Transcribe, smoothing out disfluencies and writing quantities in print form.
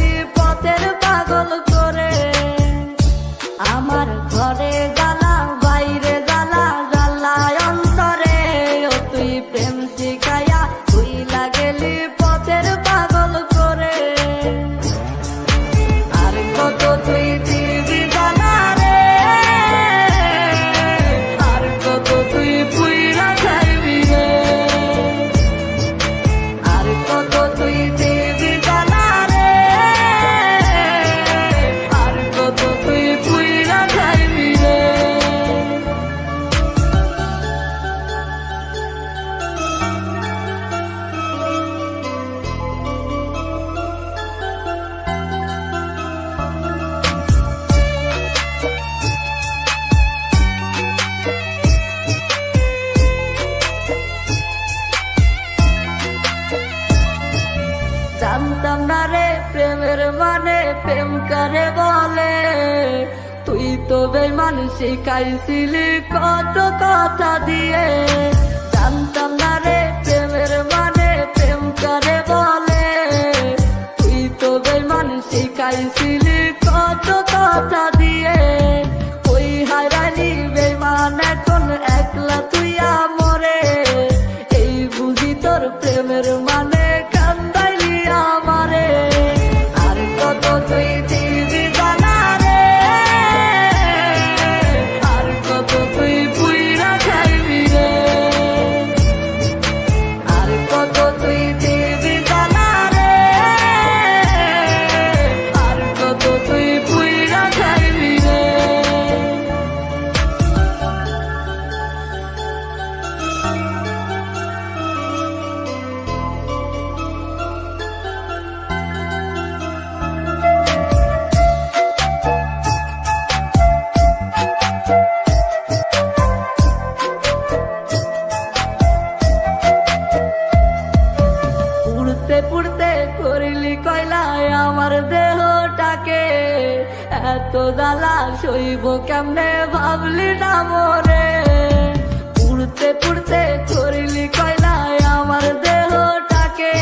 গেলি পথের পাগল করে। আমার ঘরে জ্বালা বাইরে জ্বালা জ্বালায় অন্তরে, ও তুই প্রেম শিখাইয়া ভুইলা গেলি পথের পাগল করে। আর কত তুই দিবি জ্বালা রে, আর কত তুই পুইরা খাইবি রে, আর কত তুই দিবি জ্বালা রে, আর কত তুই পুইরা খাইবি রে। জানতাম না রে প্রেমের মানে প্রেম করে বলে, তুই তো বেঈমান শিখাইছিলি কত কথা দিয়ে। জানতাম না রে প্রেমের মানে প্রেম করে বলে, তুই তো বেঈমান শিখাইছিলি কত কথা দিয়ে। ওই হারালি বেঈমান এখন একলা তুই আমরে, এই বুঝি তোর প্রেমের মানে কান্দাইলি আমারে। আর কত তুই দিবি জ্বালা রে, আর কত তুই পুইরা খাইবি রে, আর কত তুই দিবি জ্বালা রে, আর কত তুই পুইরা খাইবি রে। পুড়তে পুড়তে করিলি কয়লায় আমার দেহটাকে, এত জ্বালা সইব কেমনে ভাবলি না মোরে। পুড়তে পুড়তে করিলি কয়লায় আমার দেহটাকে,